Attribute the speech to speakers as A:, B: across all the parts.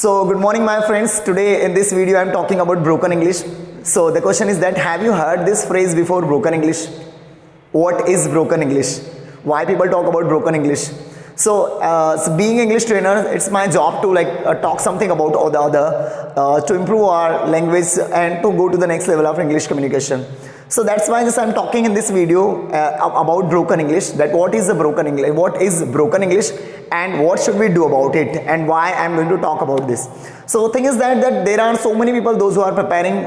A: So good morning my friends. Today in this video I am talking about broken English. So the question is that have you heard this phrase before, broken English? What is broken English? Why people talk about broken English? So being English trainer, it's my job to talk something about all the other to improve our language and to go to the next level of English communication. So that's why I'm talking in this video about broken English, that what is the broken English, what is broken English and what should we do about it and why I'm going to talk about this. So the thing is that there are so many people, those who are preparing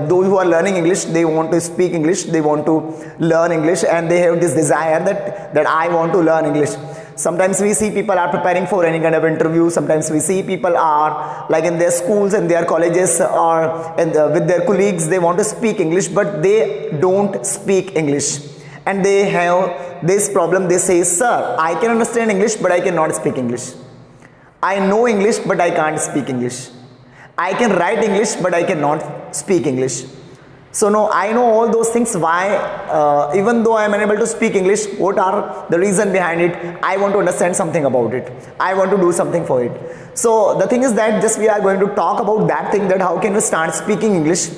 A: those who are learning English, they want to speak English, they want to learn English and they have this desire that I want to learn English. Sometimes we see people are preparing for any kind of interview. Sometimes we see people are like in their schools and their colleges or with their colleagues, they want to speak English, but they don't speak English. And they have this problem. They say, sir, I can understand English, but I cannot speak English. I know English, but I can't speak English. I can write English, but I cannot speak English. So no, I know all those things. Why, even though I am unable to speak English, what are the reason behind it? I want to understand something about it. I want to do something for it. So the thing is that just we are going to talk about that thing, that how can we start speaking English?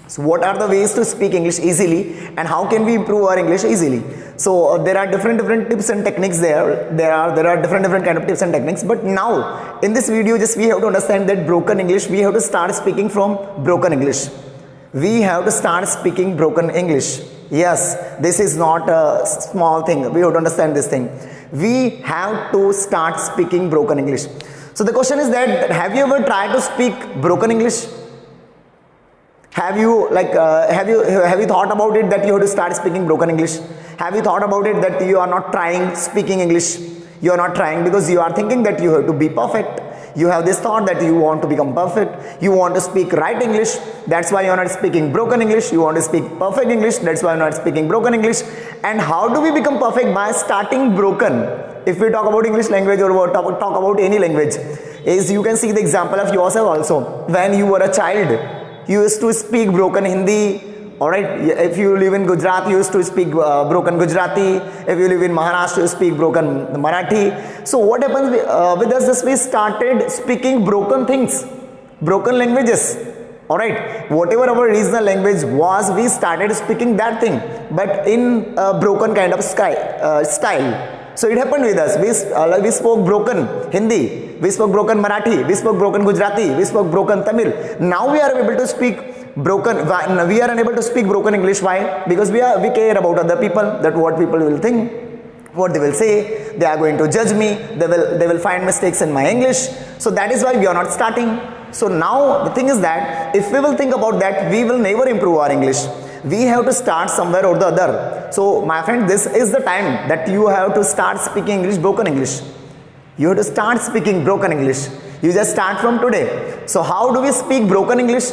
A: So what are the ways to speak English easily and how can we improve our English easily? So there are different tips and techniques there. There are different kind of tips and techniques. But now in this video, just we have to understand that broken English, we have to start speaking from broken English. We have to start speaking broken English. Yes, this is not a small thing. We have to understand this thing. We have to start speaking broken English. So the question is that have you ever tried to speak broken English? Have you have you thought about it that you have to start speaking broken English? Have you thought about it that you are not trying speaking English? You are not trying because you are thinking that you have to be perfect. You have this thought that you want to become perfect. You want to speak right English. That's why you are not speaking broken English. You want to speak perfect English. That's why you are not speaking broken English. And how do we become perfect? By starting broken. If we talk about English language or talk about any language, is you can see the example of yourself also. When you were a child, you used to speak broken Hindi. Alright, if you live in Gujarat, you used to speak broken Gujarati. If you live in Maharashtra, you speak broken Marathi. So what happens with us is we started speaking broken things, broken languages. Alright, whatever our regional language was, we started speaking that thing, but in a broken kind of style. So it happened with us. We spoke broken Hindi, we spoke broken Marathi, we spoke broken Gujarati, we spoke broken Tamil. Now we are able to speak broken, we are unable to speak broken English. Why? Because we care about other people, that what people will think, what they will say, they are going to judge me, they will find mistakes in my English. So that is why we are not starting. So now the thing is that if we will think about that, we will never improve our English. We have to start somewhere or the other. So my friend, this is the time that you have to start speaking English, broken English. You have to start speaking broken English. You just start from today. So how do we speak broken English?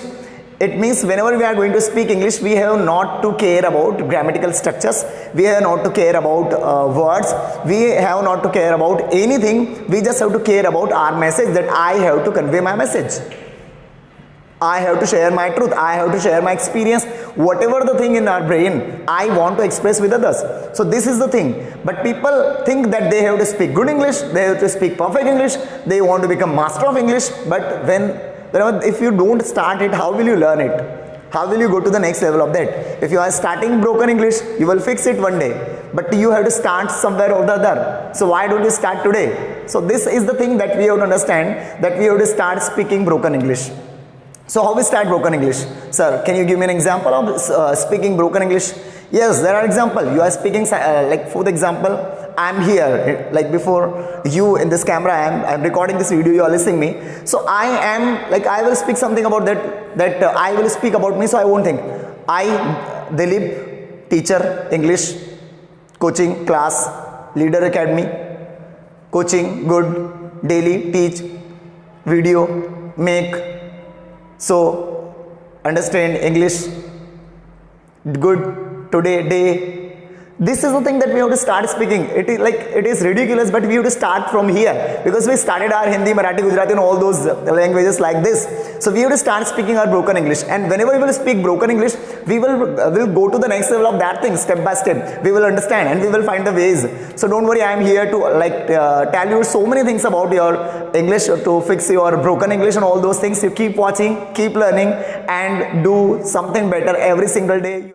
A: It means whenever we are going to speak English, we have not to care about grammatical structures. We have not to care about words. We have not to care about anything. We just have to care about our message, that I have to convey my message. I have to share my truth. I have to share my experience. Whatever the thing in our brain, I want to express with others. So this is the thing. But people think that they have to speak good English. They have to speak perfect English. They want to become master of English. But if you don't start it, how will you learn it? How will you go to the next level of that? If you are starting broken English, you will fix it one day. But you have to start somewhere or the other. So why don't you start today? So this is the thing that we have to understand, that we have to start speaking broken English. So how we start broken English? Sir, can you give me an example of speaking broken English? Yes, there are examples. You are speaking, for the example, I am here, like before you in this camera, I am recording this video, you are listening me. So I will speak something about that I will speak about me, so I won't think. I, Dilip, teacher, English, coaching, class, leader academy, coaching, good, daily, teach, video, make. So understand English, good, today, day, This is the thing that we have to start speaking. It is like, it is ridiculous, but we have to start from here, because we started our Hindi, Marathi, Gujarati and all those languages like this. So we have to start speaking our broken English, and whenever we will speak broken English, we will go to the next level of that thing step by step. We will understand and we will find the ways. So don't worry, I am here to tell you so many things about your English, to fix your broken English and all those things. You keep watching, keep learning, and do something better every single day.